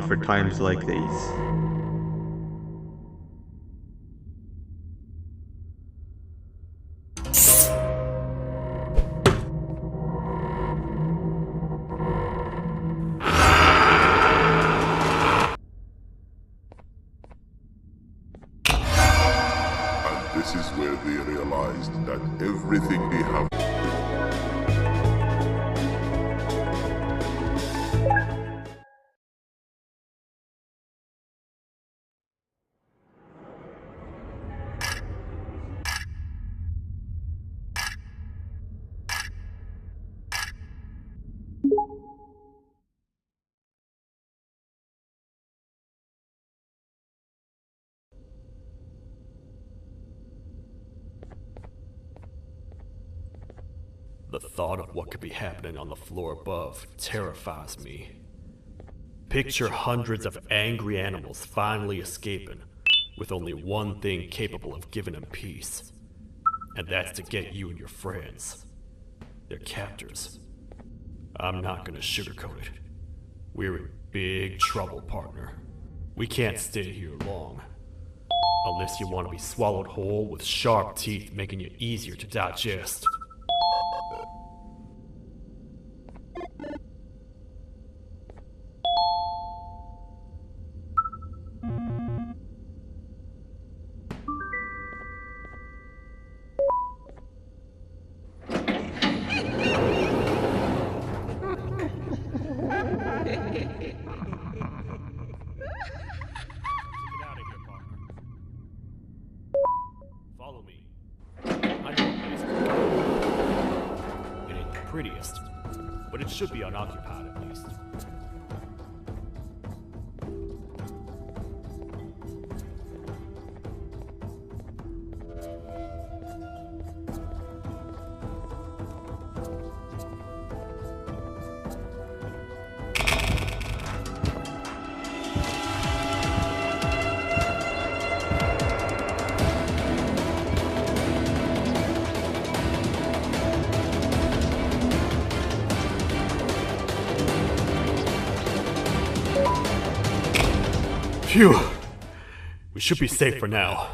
enough for times like these. And this is where they realized that everything they have. The thought of what could be happening on the floor above terrifies me. Picture hundreds of angry animals finally escaping, with only one thing capable of giving them peace. And that's to get you and your friends. Their captors. I'm not gonna sugarcoat it. We're in big trouble, partner. We can't stay here long. Unless you want to be swallowed whole with sharp teeth making you easier to digest. Follow me. I know a place. It ain't the prettiest, but it should be unoccupied at least. Phew! We should be safe for now.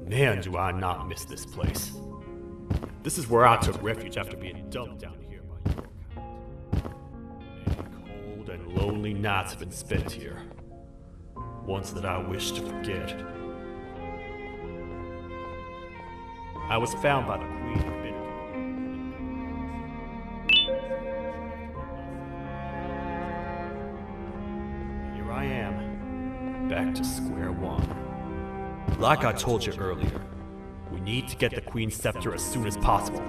Man, do I not miss this place. This is where I took refuge after being dumped down here by your kind. Many cold and lonely nights have been spent here. Ones that I wish to forget. I was found by the Queen of Banban. Here I am, back to square one. Like I told you earlier, we need to get the Queen's scepter as soon as possible.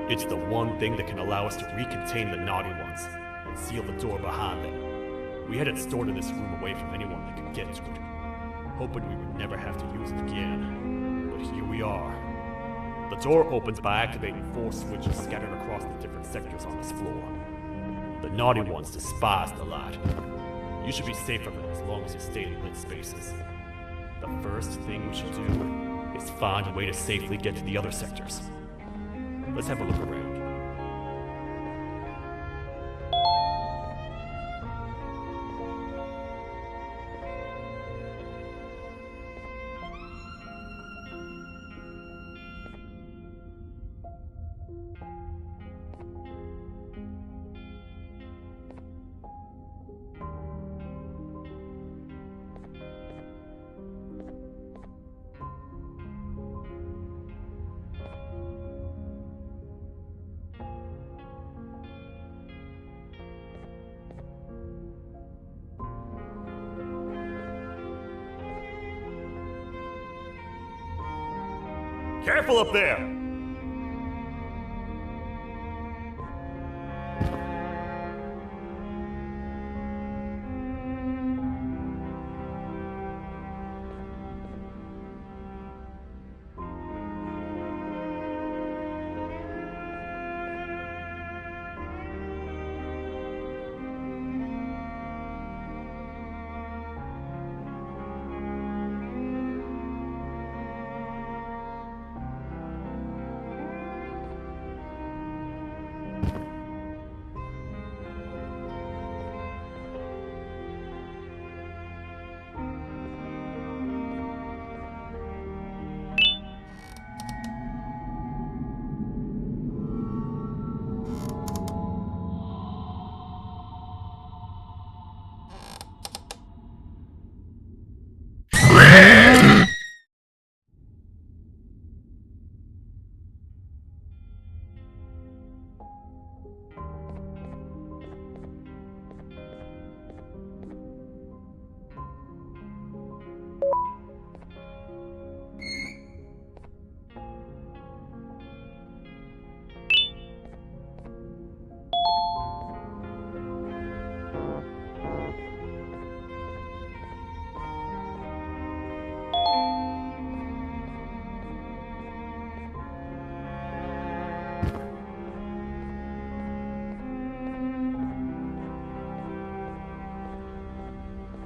It's the one thing that can allow us to recontain the naughty ones and seal the door behind them. We had it stored in this room away from anyone that could get to it, hoping we would never have to use it again. But here we are. The door opens by activating 4 switches scattered across the different sectors on this floor. The naughty ones despise the light. You should be safe from them as long as you stay in lit spaces. The first thing we should do is find a way to safely get to the other sectors. Let's have a look around. Careful up there!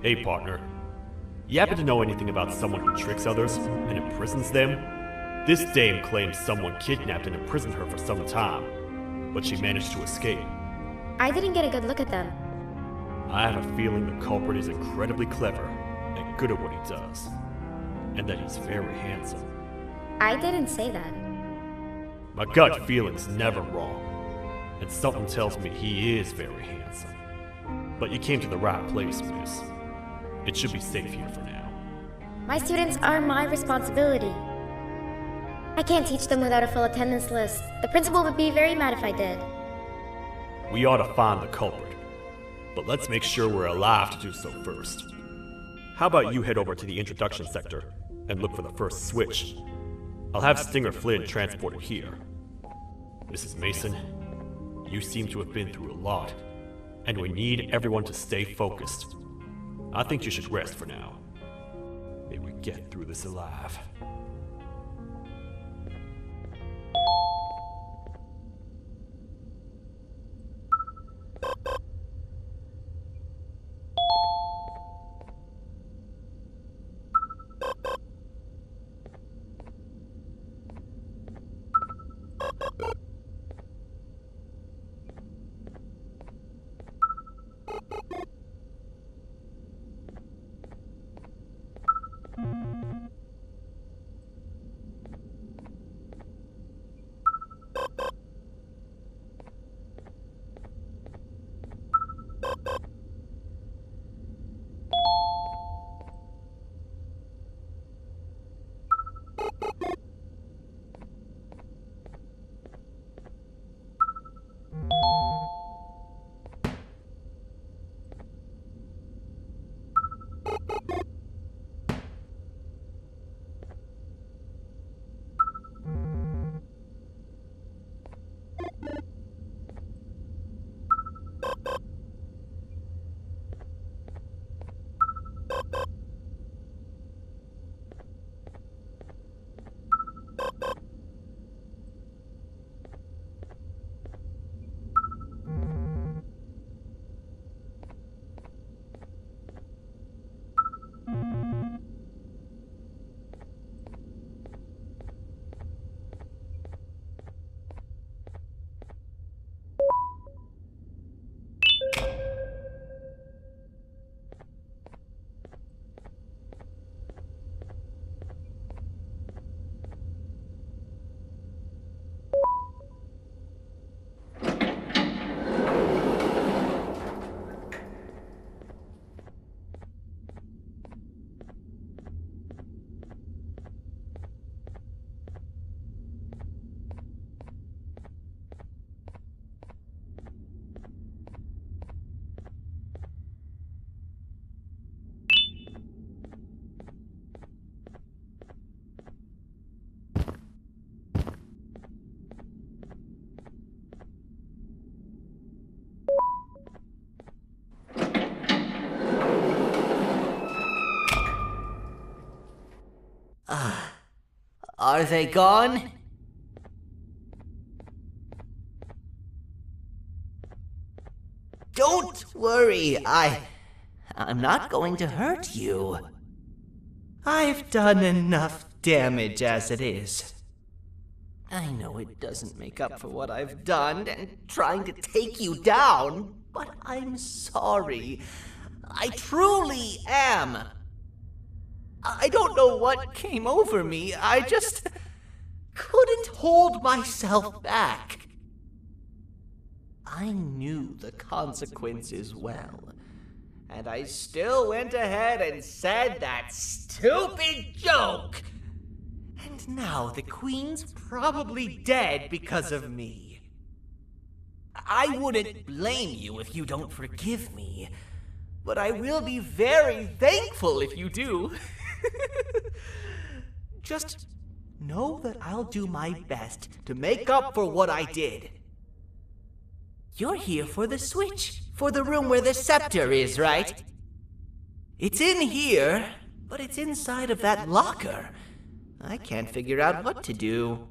Hey, partner. You happen to know anything about someone who tricks others and imprisons them? This dame claims someone kidnapped and imprisoned her for some time, but she managed to escape. I didn't get a good look at them. I have a feeling the culprit is incredibly clever and good at what he does, and that he's very handsome. I didn't say that. My gut feeling's never wrong, and something tells me he is very handsome. But you came to the right place, miss. It should be safe here for now. My students are my responsibility. I can't teach them without a full attendance list. The principal would be very mad if I did. We ought to find the culprit, but let's make sure we're alive to do so first. How about you head over to the introduction sector and look for the first switch? I'll have Stinger Flynn transported here. Mrs. Mason, you seem to have been through a lot, and we need everyone to stay focused. I think you should rest for now. May we get through this alive. Are they gone? Don't worry, I'm not going to hurt you. I've done enough damage as it is. I know it doesn't make up for what I've done and trying to take you down, but I'm sorry. I truly am. I don't know what came over me. I just couldn't hold myself back. I knew the consequences well, and I still went ahead and said that stupid joke. And now the Queen's probably dead because of me. I wouldn't blame you if you don't forgive me, but I will be very thankful if you do. Just know that I'll do my best to make up for what I did. You're here for the switch, for the room where the scepter is, right? It's in here, but it's inside of that locker. I can't figure out what to do.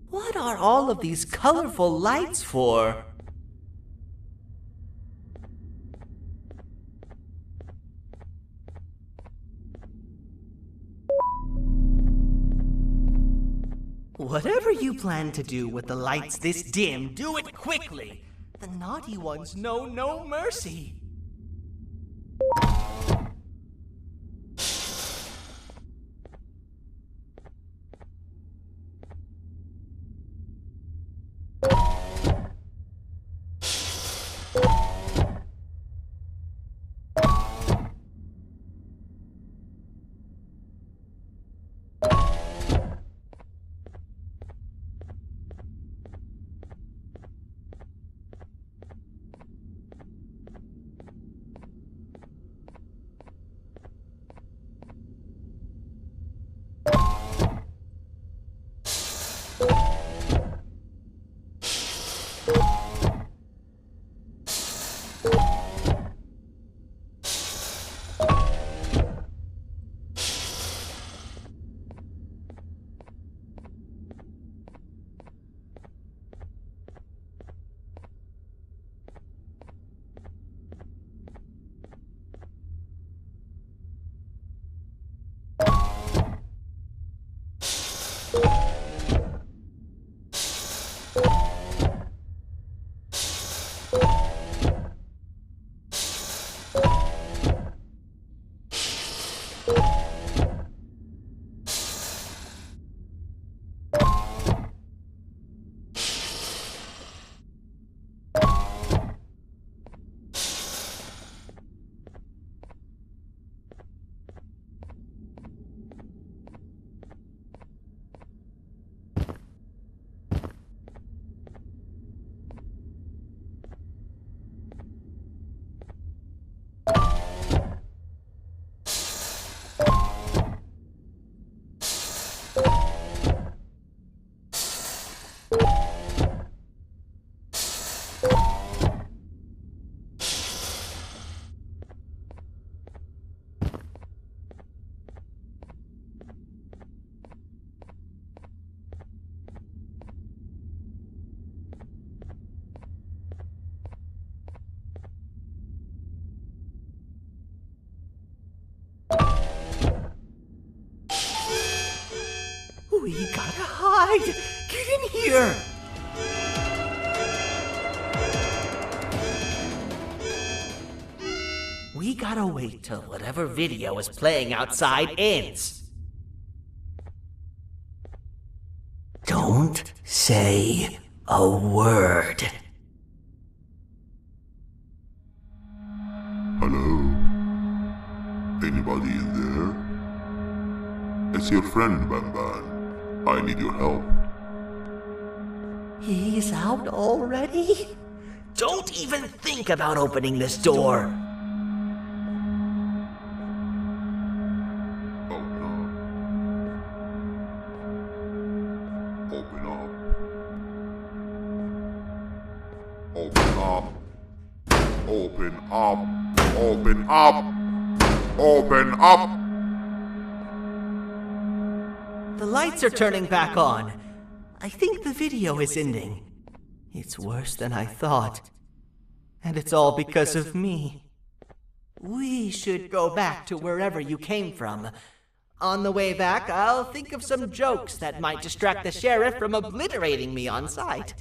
What are all of these colorful lights for? Whatever you plan to do with the lights this dim, do it quickly. The naughty ones know no mercy. We gotta hide! Get in here! We gotta wait till whatever video is playing outside ends. Don't say a word. Hello? Anybody in there? It's your friend, Banban. I need your help. He's out already? Don't even think about opening this door. Open up. Open up. Open up. Open up. Open up. The lights are turning back on. I think the video is ending. It's worse than I thought. And it's all because of me. We should go back to wherever you came from. On the way back, I'll think of some jokes that might distract the sheriff from obliterating me on sight.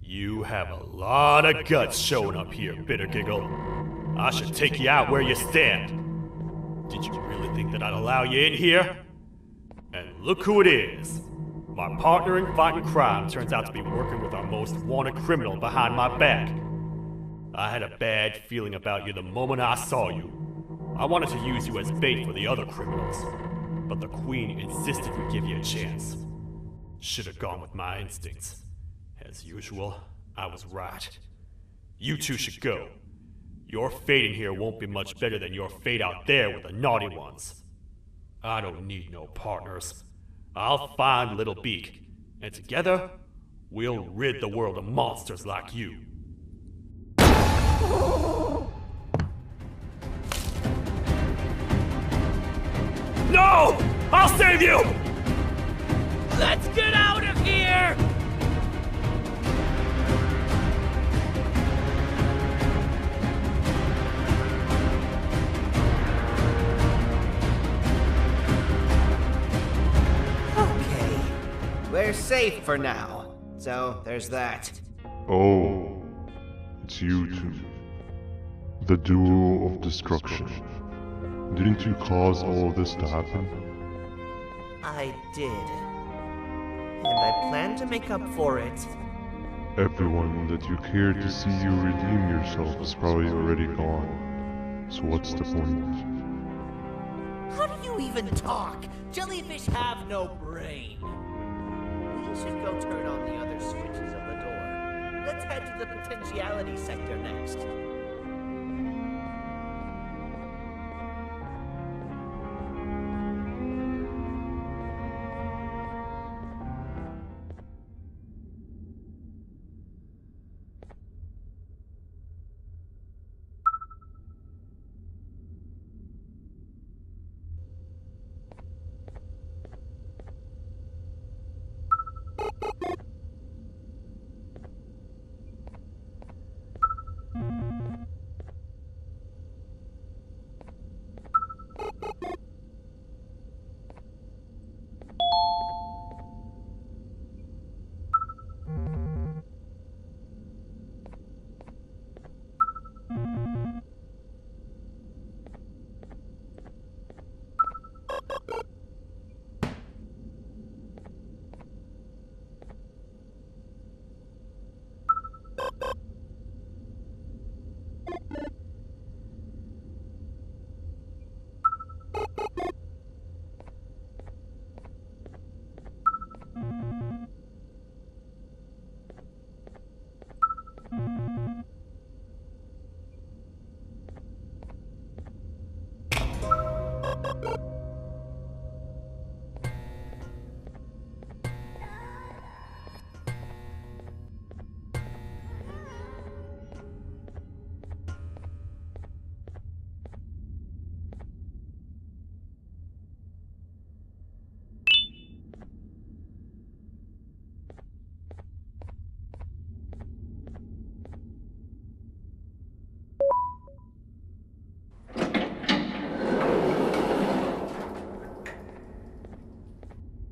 You have a lot of guts showing up here, Bitter Giggle. I should take you out where you stand. Did you really think that I'd allow you in here? And look who it is. My partner in fighting crime turns out to be working with our most wanted criminal behind my back. I had a bad feeling about you the moment I saw you. I wanted to use you as bait for the other criminals, but the Queen insisted we give you a chance. Should have gone with my instincts. As usual, I was right. You two should go. Your fate in here won't be much better than your fate out there with the naughty ones. I don't need no partners. I'll find Little Beak, and together, we'll rid the world of monsters like you. No! I'll save you! Let's get out of here! Okay, we're safe for now. So, there's that. Oh, it's you two. The duo of destruction. Didn't you cause all of this to happen? I did. And I plan to make up for it. Everyone that you cared to see you redeem yourself is probably already gone. So what's the point? How do you even talk? Jellyfish have no brain. We should go turn on the other switches of the door. Let's head to the potentiality sector next.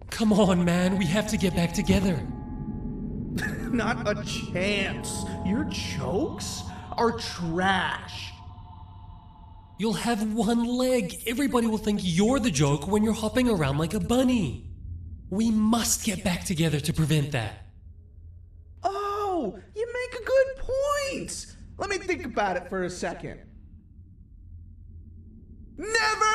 Come on, man, we have to get back together. Not a chance. Your jokes are trash. You'll have one leg. Everybody will think you're the joke when you're hopping around like a bunny. We must get back together to prevent that. Oh, you make a good point. Let me think about it for a second. Never!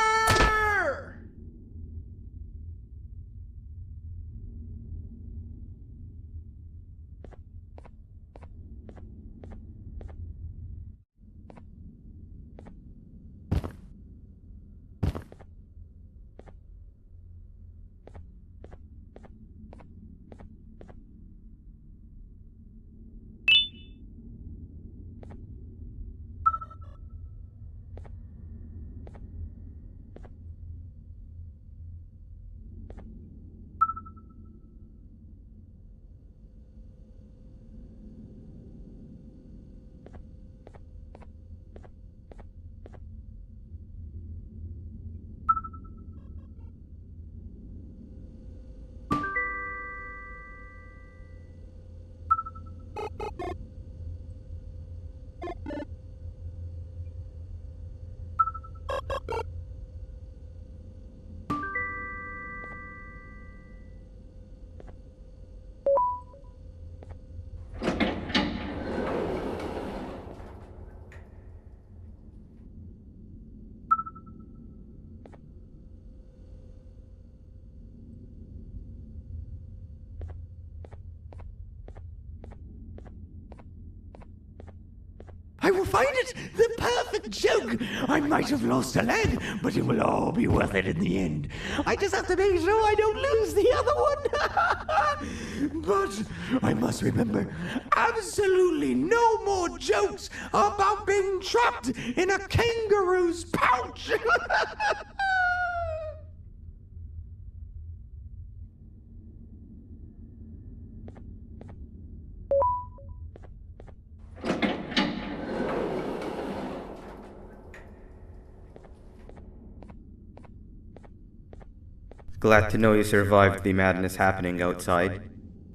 I will find it! The perfect joke! I might have lost a leg, but it will all be worth it in the end. I just have to make sure I don't lose the other one! But I must remember, absolutely no more jokes about being trapped in a kangaroo's pouch! Glad to know you survived the madness happening outside.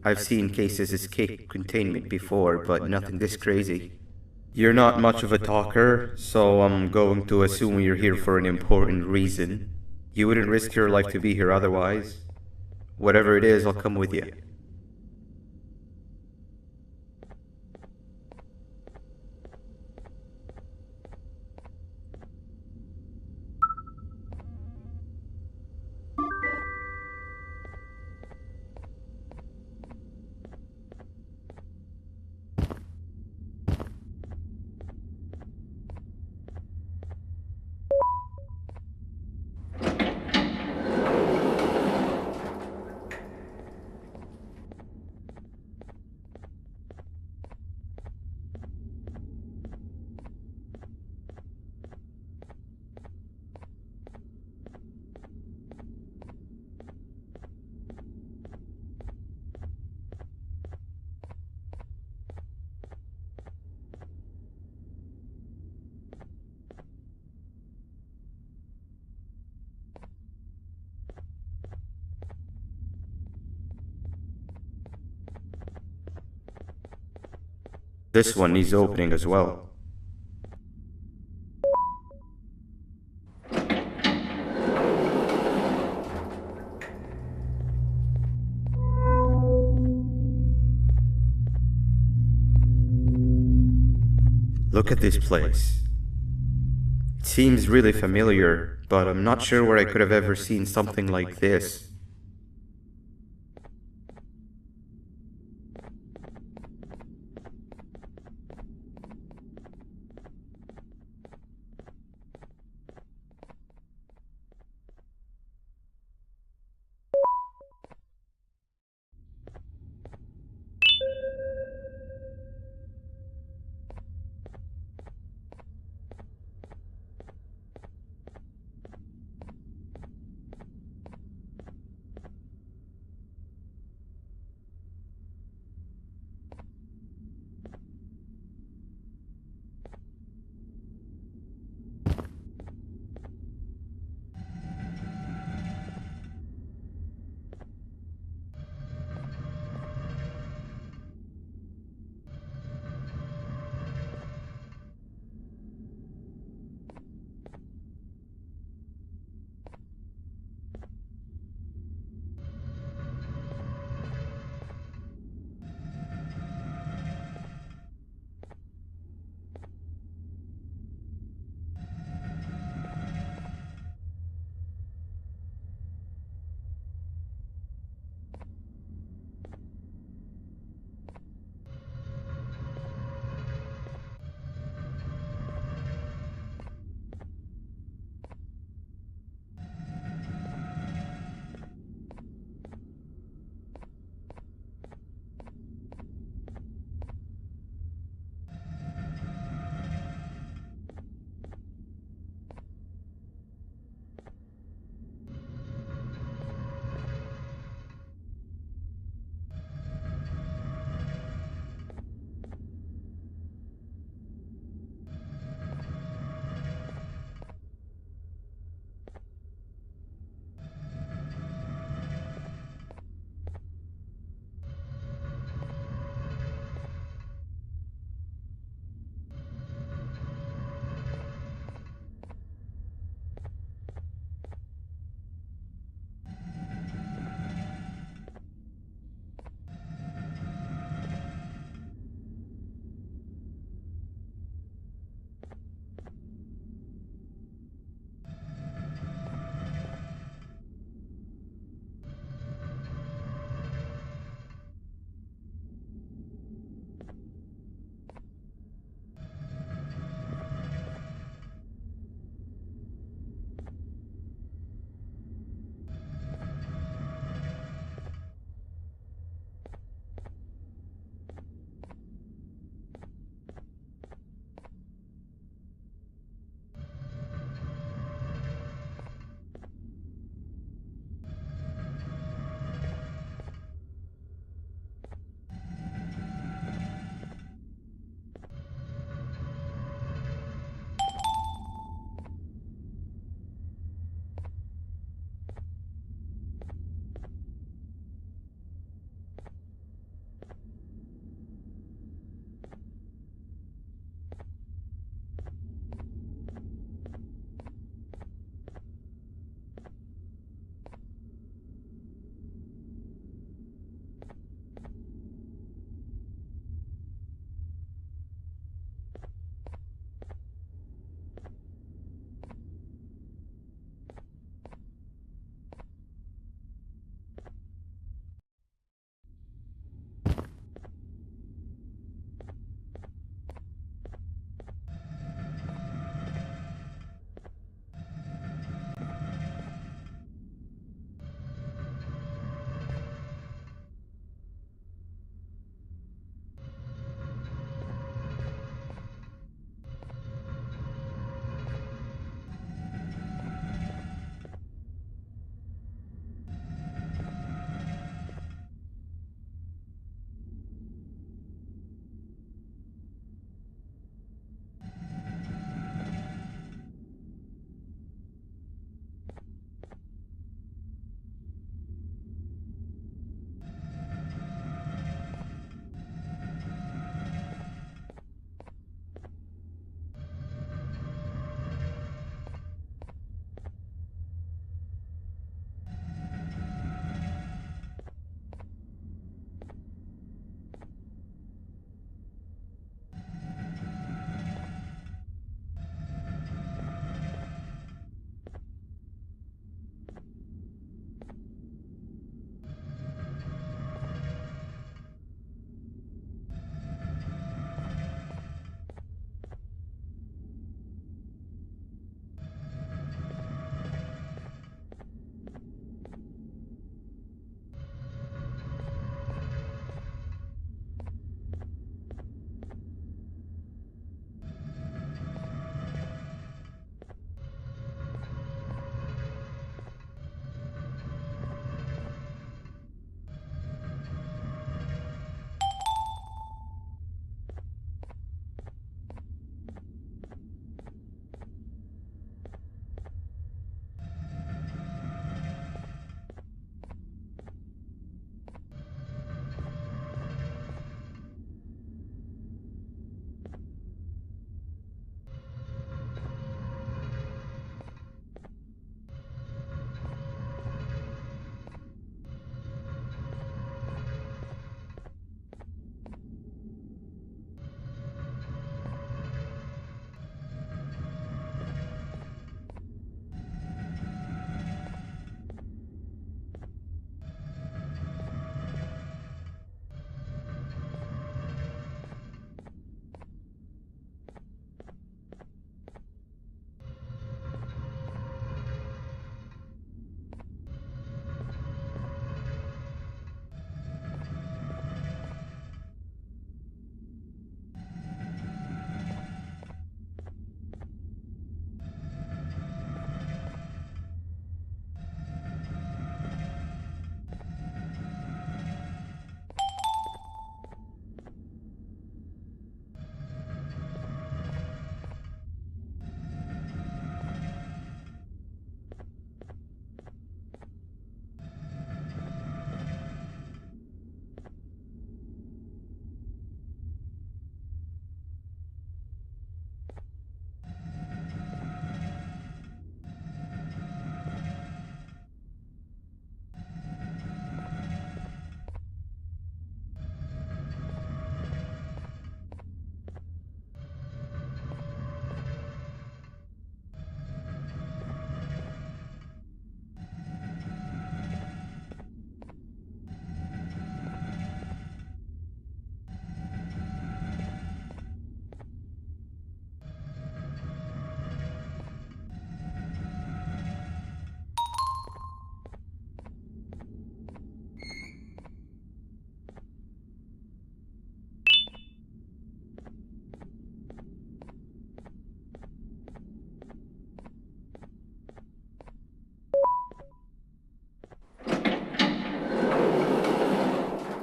I've seen cases escape containment before, but nothing this crazy. You're not much of a talker, so I'm going to assume you're here for an important reason. You wouldn't risk your life to be here otherwise. Whatever it is, I'll come with you. This one needs opening as well. Look at this place. It seems really familiar, but I'm not sure where I could have ever seen something like this.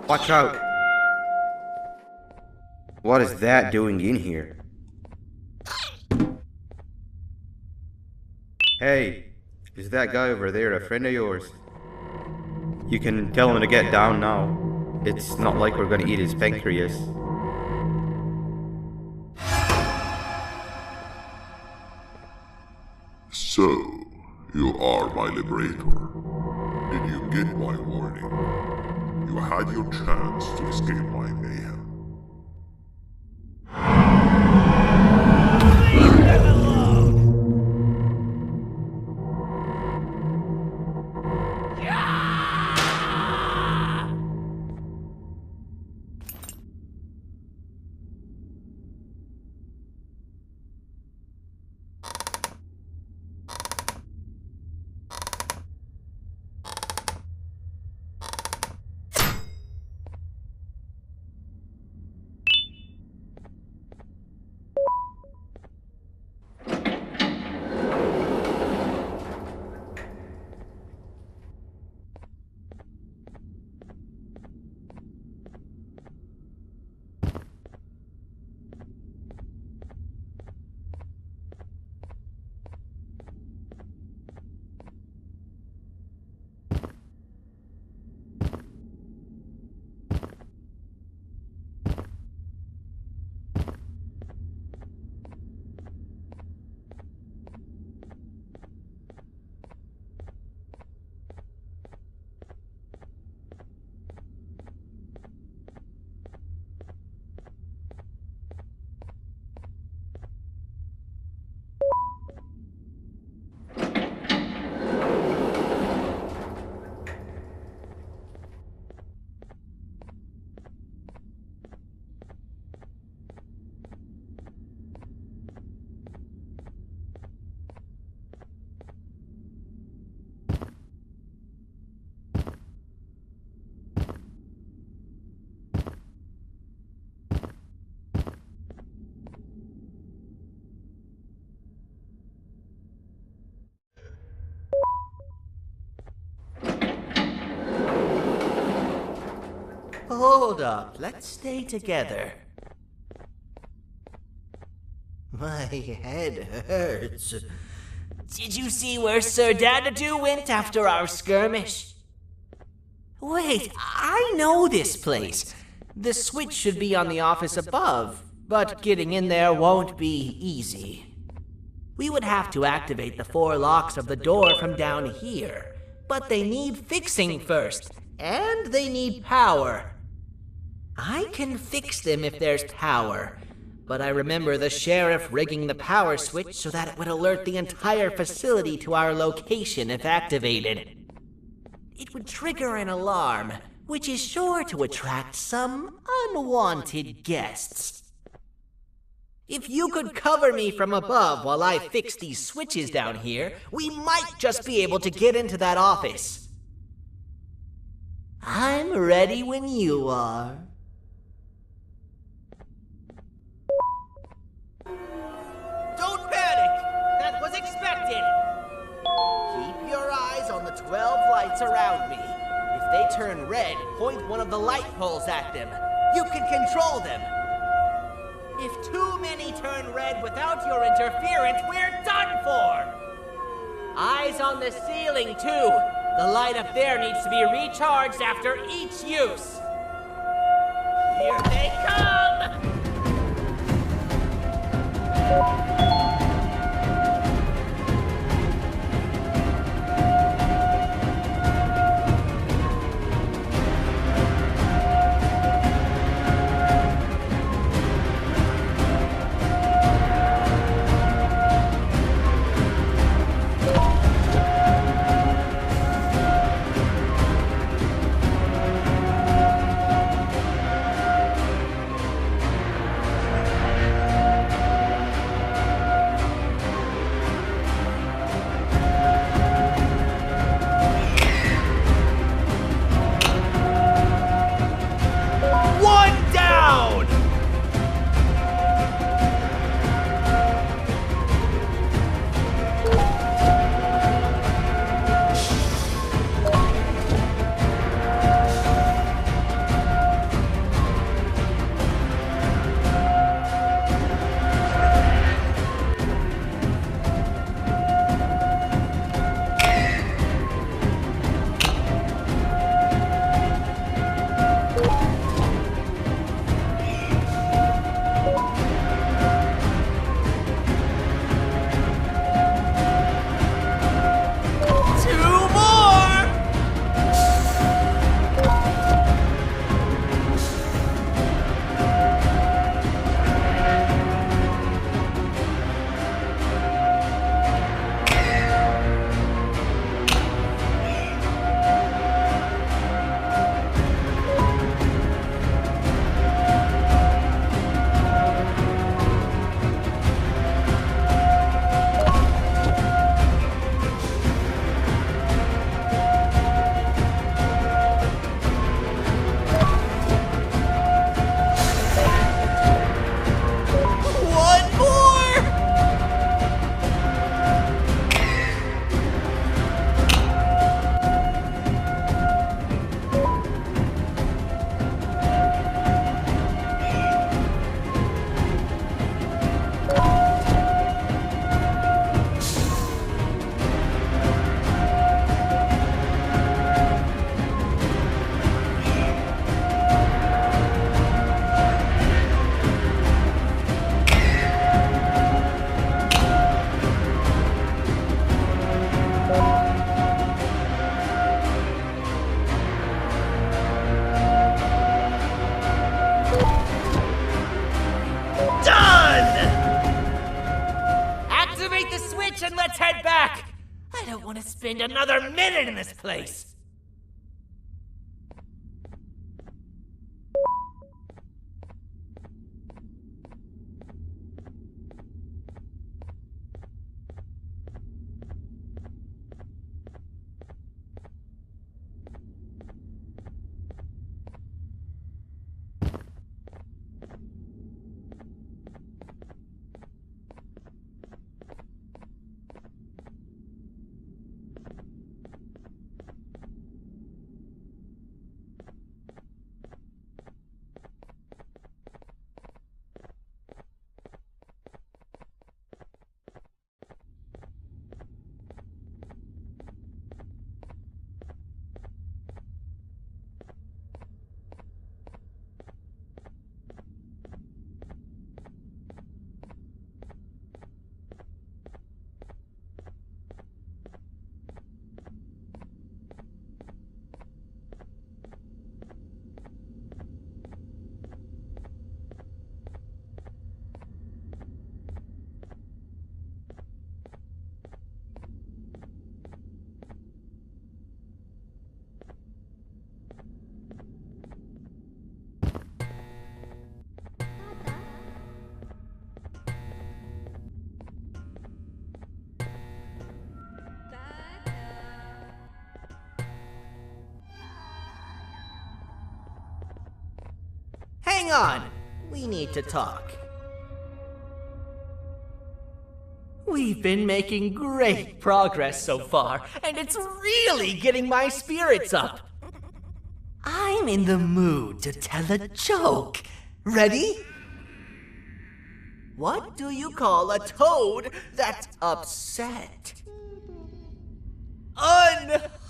Watch out! What is that doing in here? Hey, is that guy over there a friend of yours? You can tell him to get down now. It's not like we're gonna eat his pancreas. So, you are my liberator. Did you get my warning? You had your chance to escape my mayhem. Hold up, let's stay together. My head hurts. Did you see where Sir Dadadoo went after our skirmish? Wait, I know this place. The switch should be on the office above, but getting in there won't be easy. We would have to activate the 4 locks of the door from down here, but they need fixing first, and they need power. I can fix them if there's power, but I remember the sheriff rigging the power switch so that it would alert the entire facility to our location if activated. It would trigger an alarm, which is sure to attract some unwanted guests. If you could cover me from above while I fix these switches down here, we might just be able to get into that office. I'm ready when you are. Don't panic! That was expected! Keep your eyes on the 12 lights around me. If they turn red, point one of the light poles at them. You can control them. If too many turn red without your interference, we're done for! Eyes on the ceiling, too. The light up there needs to be recharged after each use. Here they come! spend another minute in this place. Hang on! We need to talk. We've been making great progress so far, and it's really getting my spirits up. I'm in the mood to tell a joke. Ready? What do you call a toad that's upset? Unhappy!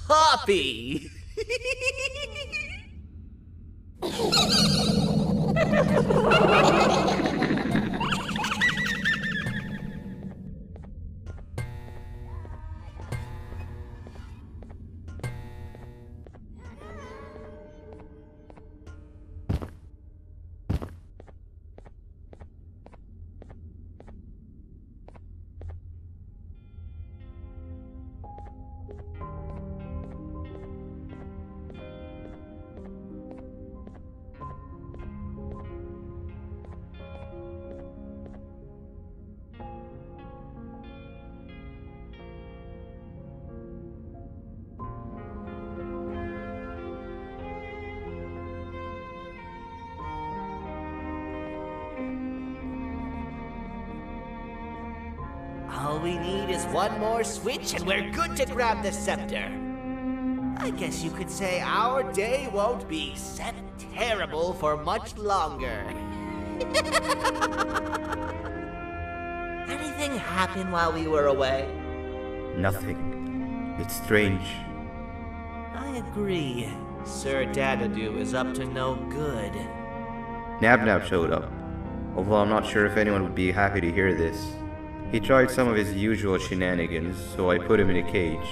All we need is one more switch and we're good to grab the scepter. I guess you could say our day won't be terrible for much longer. Anything happen while we were away? Nothing. It's strange. I agree. Sir Dadadoo is up to no good. Nab showed up, although I'm not sure if anyone would be happy to hear this. He tried some of his usual shenanigans, so I put him in a cage.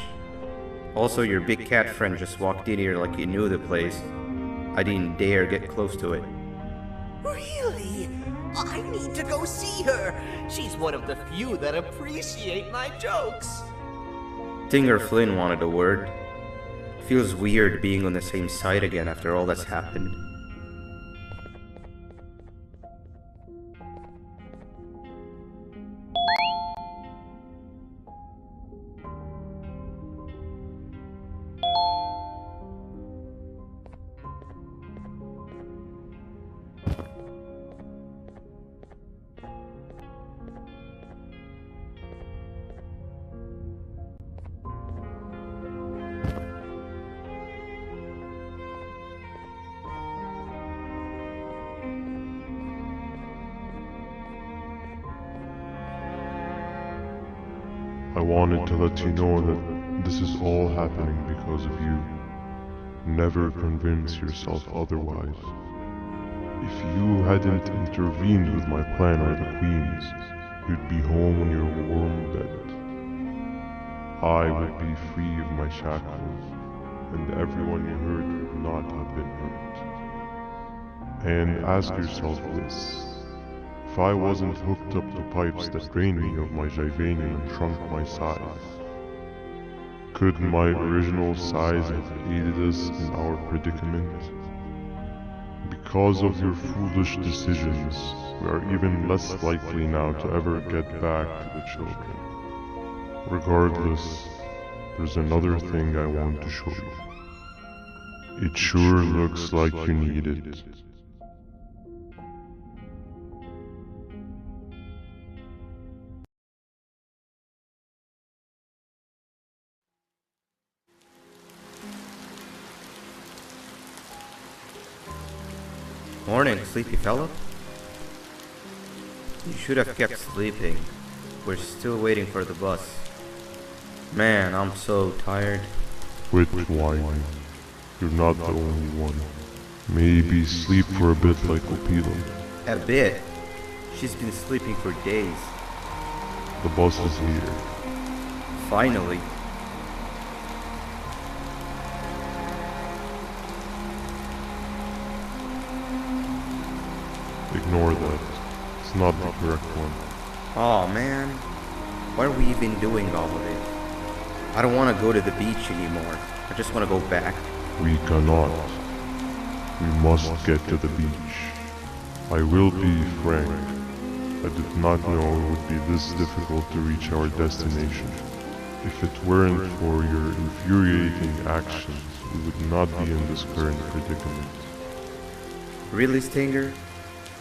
Also, your big cat friend just walked in here like he knew the place. I didn't dare get close to it. Really? I need to go see her. She's one of the few that appreciate my jokes. Dinger Flynn wanted a word. Feels weird being on the same side again after all that's happened. I wanted to let you know that this is all happening because of you. Never convince yourself otherwise. If you hadn't intervened with my plan on the Queens, you'd be home in your warm bed. I would be free of my shackles, and everyone you hurt would not have been hurt. And ask yourself this. If I wasn't hooked up to pipes that drained me of my Jivanium and shrunk my size, could my original size have aided us in our predicament? Because of your foolish decisions, we are even less likely now to ever get back to the children. Regardless, there's another thing I want to show you. It sure looks like you need it. Morning, sleepy fellow. You should have kept sleeping. We're still waiting for the bus. Man, I'm so tired. Quit whining. You're not the only one. Maybe sleep for a bit like Opila. A bit? She's been sleeping for days. The bus is here. Finally. Ignore that. It's not the correct one. Aw, man. Why are we even doing all of it? I don't want to go to the beach anymore. I just want to go back. We cannot. We must get to the beach. I will be frank. I did not know it would be this difficult to reach our destination. If it weren't for your infuriating actions, we would not be in this current predicament. Really, Stinger?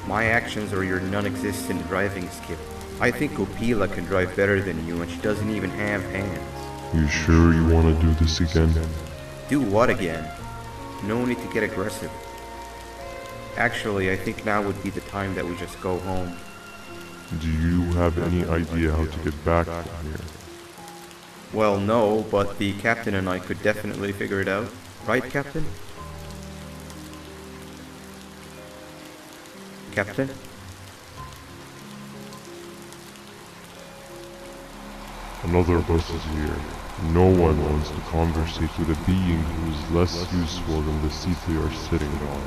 My actions are your non-existent driving skill. I think Opila can drive better than you, and she doesn't even have hands. You sure you want to do this again? Do what again? No need to get aggressive. Actually, I think now would be the time that we just go home. Do you have any idea how to get back from here? Well, no, but the captain and I could definitely figure it out. Right, Captain? Captain? Another bus is here. No one wants to conversate with a being who is less useful than the seat they are sitting on.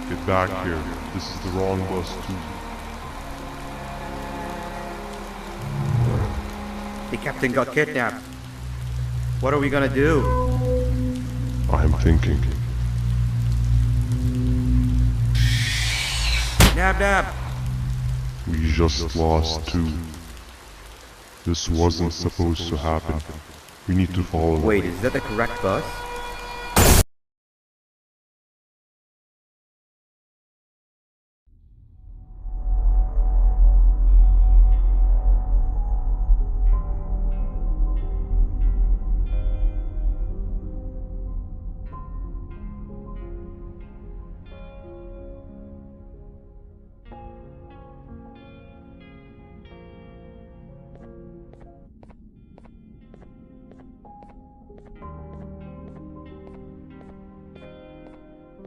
Get back here. This is the wrong bus too. The captain got kidnapped. What are we gonna do? I'm thinking. Nab! We just lost two. This wasn't supposed to happen. We need to follow. Wait, is that the correct bus?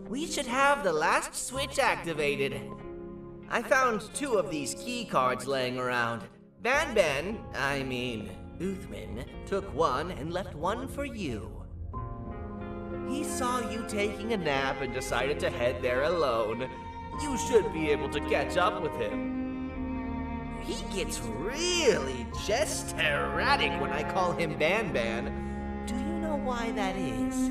We should have the last switch activated. I found 2 of these key cards laying around. Banban, Uthman, took one and left one for you. He saw you taking a nap and decided to head there alone. You should be able to catch up with him. He gets really just erratic when I call him Banban. Do you know why that is?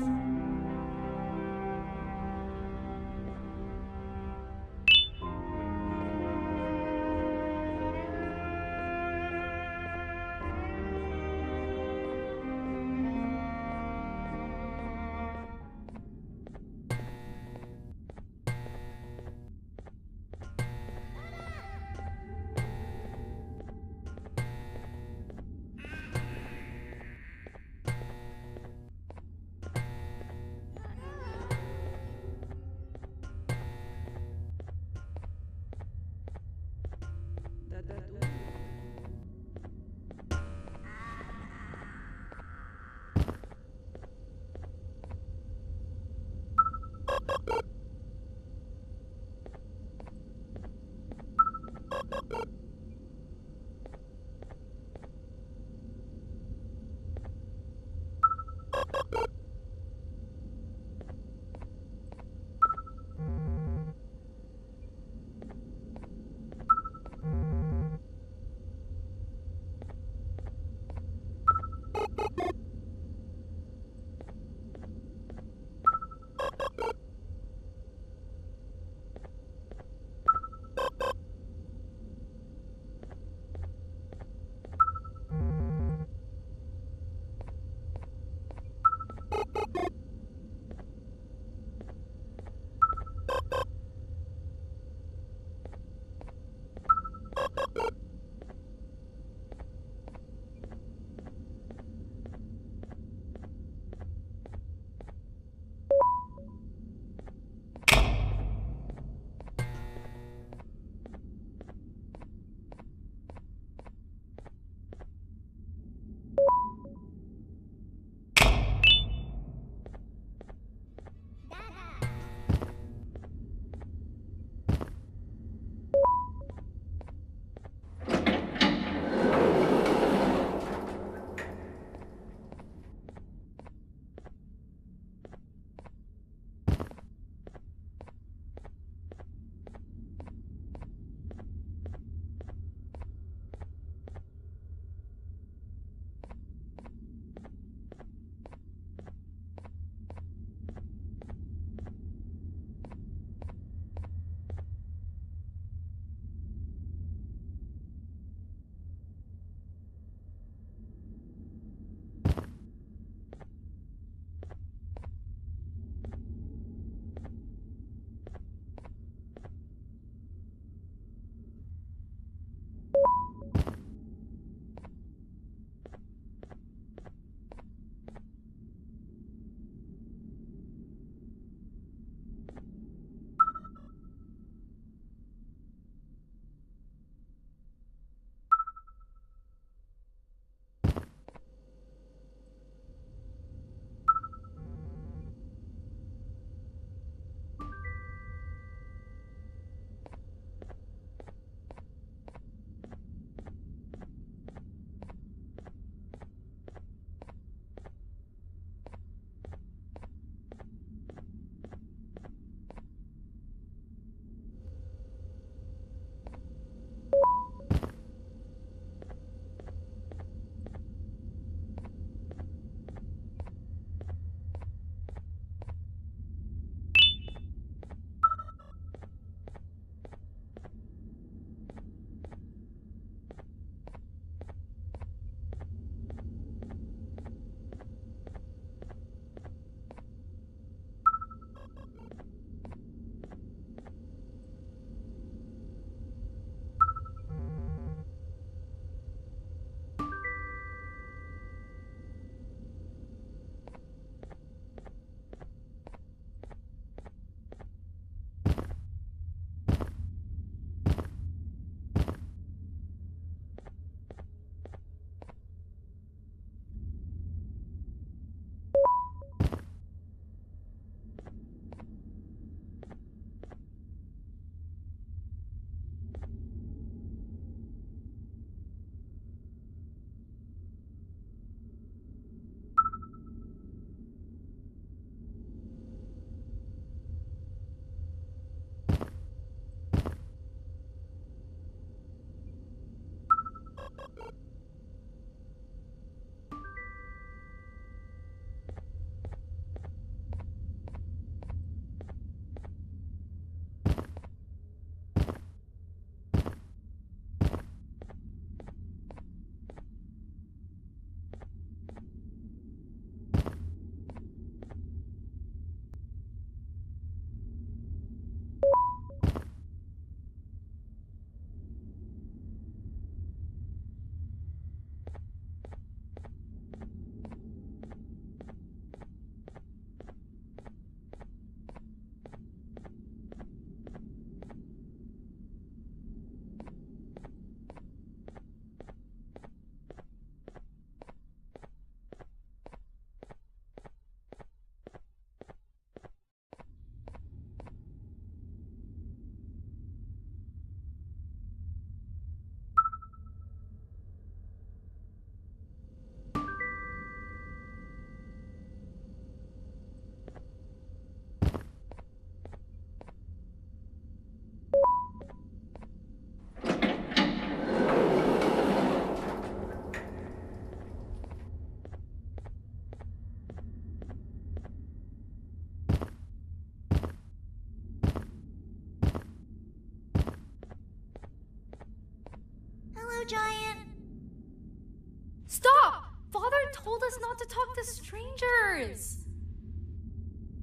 Stop! Father told us not to talk to strangers.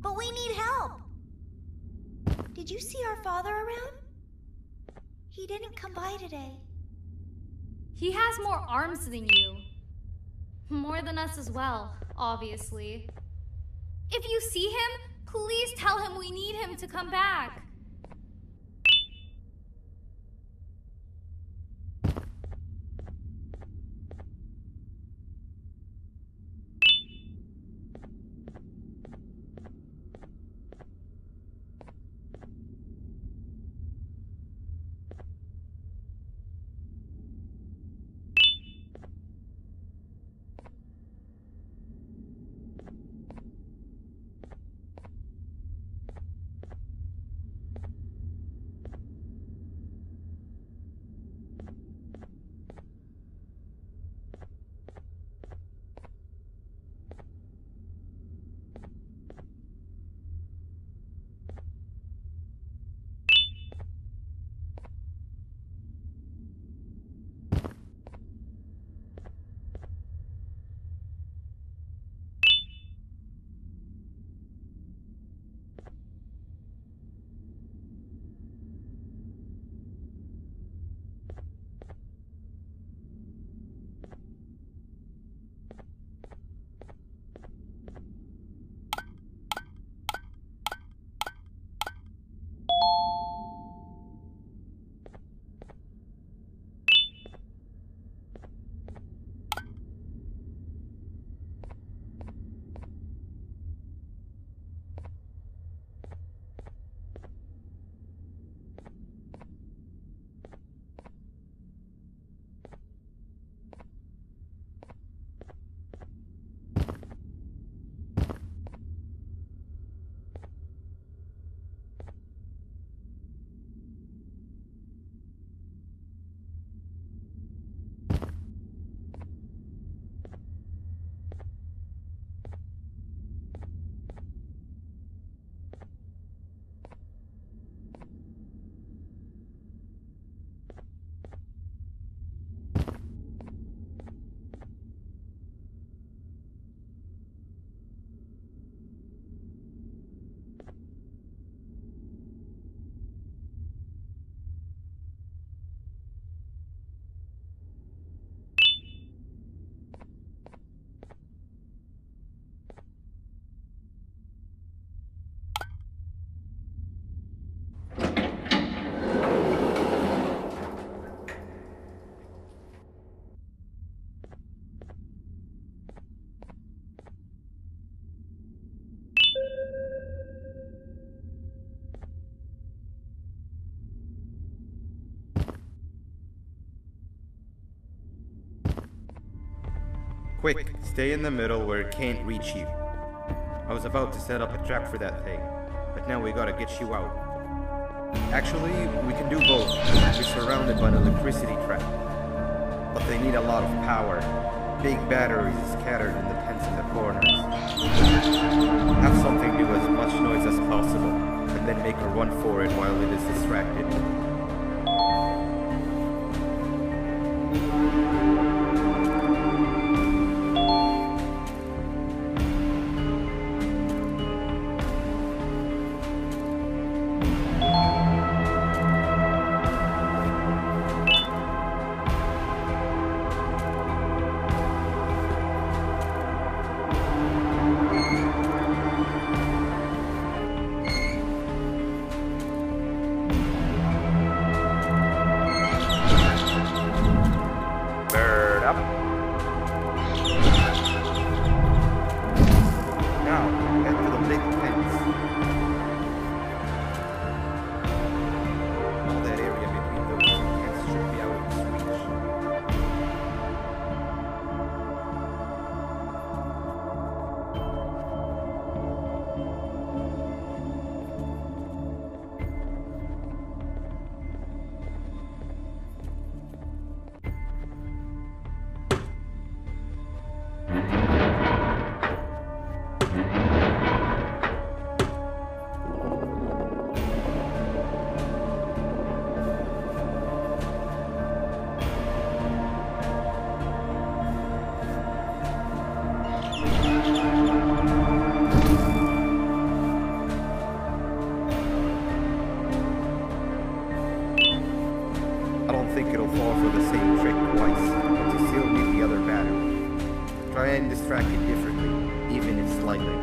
But we need help. Did you see our father around? He didn't come by today. He has more arms than you. More than us as well, obviously. If you see him, please tell him we need him to come back. Quick, stay in the middle where it can't reach you. I was about to set up a trap for that thing, but now we gotta get you out. Actually, we can do both. We're surrounded by an electricity trap. But they need a lot of power. Big batteries scattered in the tents in the corners. Have something do as much noise as possible, and then make a run for it while it is distracted. Brr. and distracted differently, even if slightly.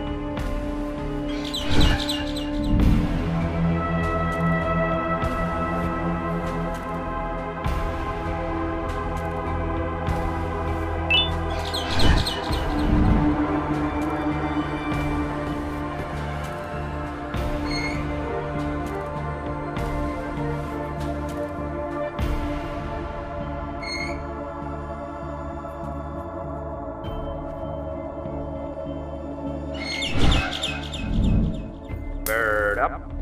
Bird up.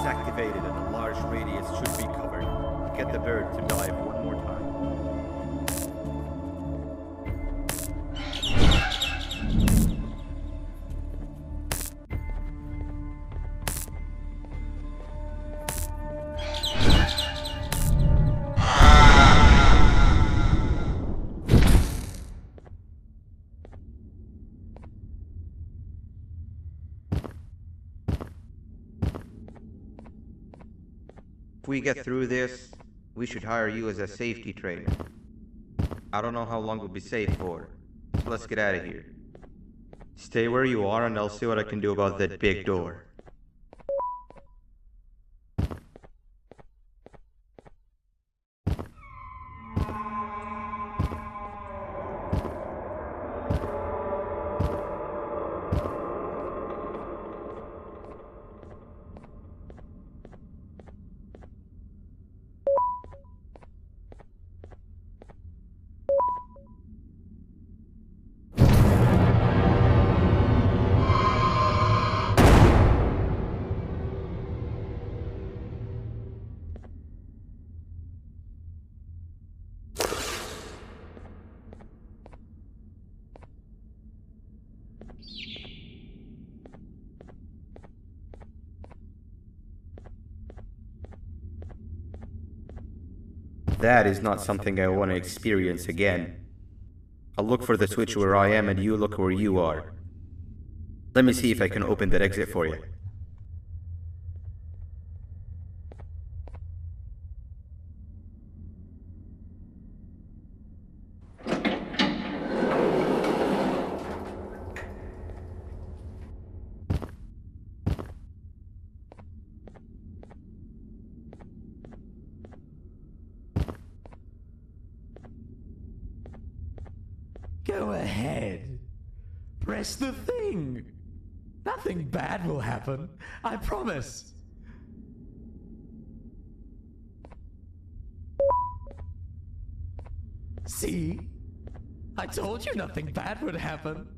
Activated and a large radius should be covered. Get the bird to dive one more time. If we get through this, we should hire you as a safety trainer. I don't know how long we'll be safe for, so let's get out of here. Stay where you are and I'll see what I can do about that big door. That is not something I want to experience again. I'll look for the switch where I am and you look where you are. Let me see if I can open that exit for you. Go ahead. Press the thing. Nothing bad will happen. I promise. See? I told you nothing bad would happen.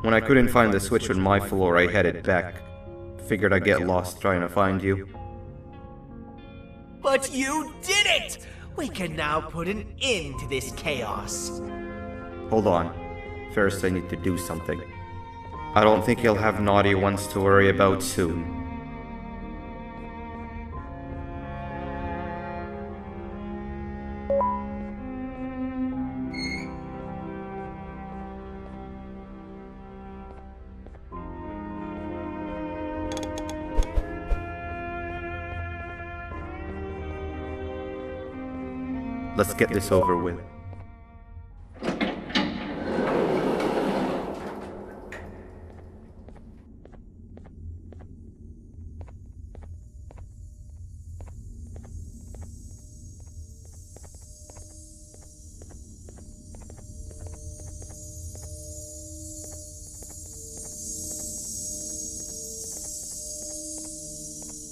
When I couldn't find the switch on my floor, I headed back. Figured I'd get lost trying to find you. But you did it! We can now put an end to this chaos. Hold on. First I need to do something. I don't think you'll have naughty ones to worry about soon. Let's get this over with.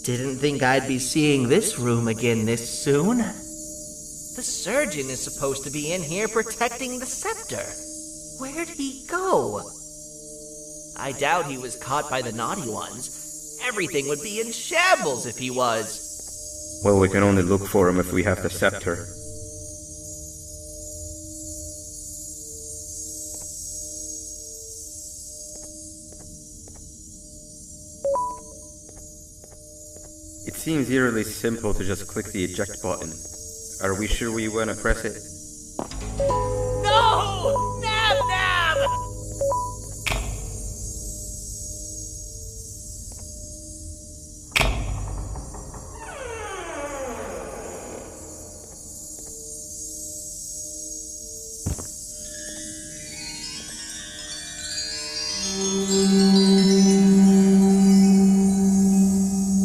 Didn't think I'd be seeing this room again this soon. The surgeon is supposed to be in here protecting the scepter. Where'd he go? I doubt he was caught by the naughty ones. Everything would be in shambles if he was. Well, we can only look for him if we have the scepter. It seems eerily simple to just click the eject button. Are we sure we want to press it? No! Nab!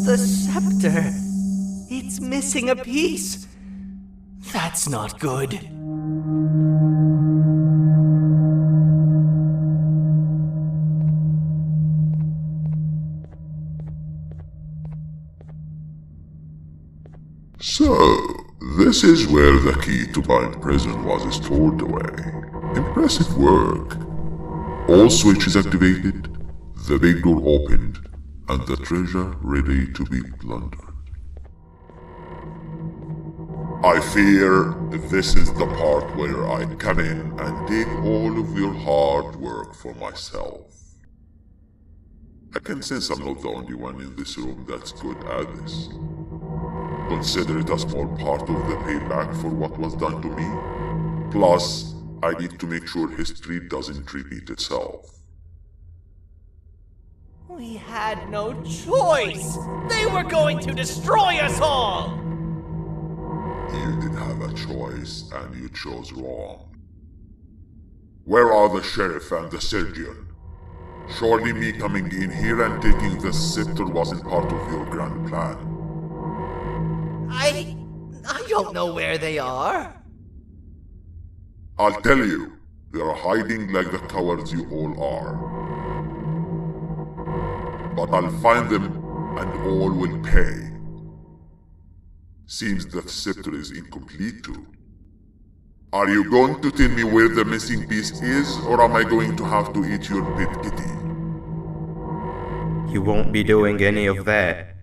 The scepter. It's missing a piece. That's not good. So, this is where the key to Bind Prison was stored away. Impressive work. All switches activated, the big door opened, and the treasure ready to be plundered. I fear this is the part where I come in and take all of your hard work for myself. I can sense I'm not the only one in this room that's good at this. Consider it a small part of the payback for what was done to me. Plus, I need to make sure history doesn't repeat itself. We had no choice! They were going to destroy us all! You did have a choice, and you chose wrong. Where are the sheriff and the surgeon? Surely me coming in here and taking the scepter wasn't part of your grand plan. I don't know where they are. I'll tell you, they are hiding like the cowards you all are. But I'll find them, and all will pay. Seems that scepter is incomplete too. Are you going to tell me where the missing piece is, or am I going to have to eat your pet kitty? You won't be doing any of that.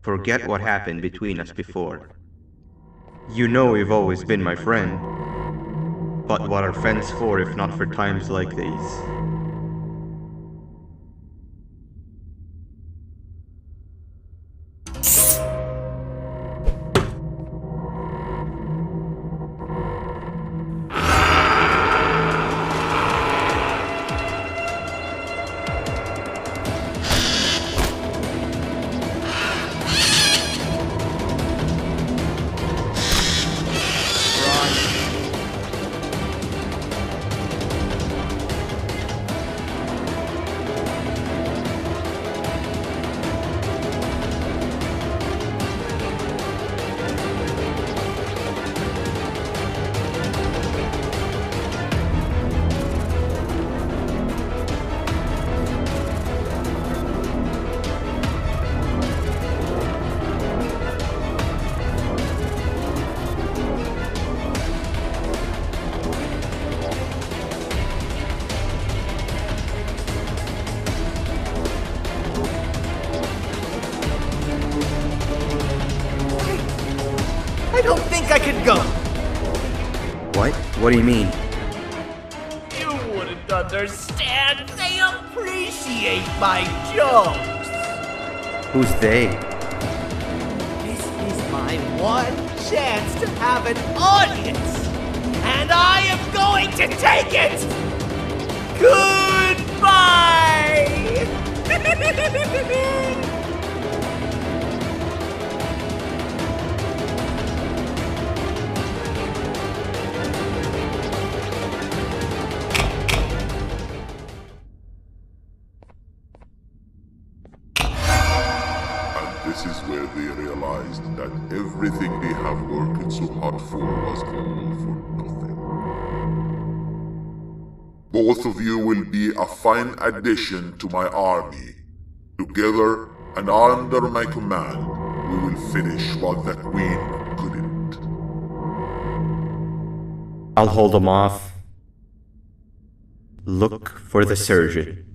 Forget what happened between us before. You know you've always been my friend. But what are friends for if not for times like these? I don't think I could go. What? What do you mean? You wouldn't understand. They appreciate my jokes. Who's they? This is my one chance to have an audience. And I am going to take it. Goodbye. This is where they realized that everything they have worked so hard for was all for nothing. Both of you will be a fine addition to my army. Together and under my command, we will finish what the Queen couldn't. I'll hold them off. Look for the surgeon.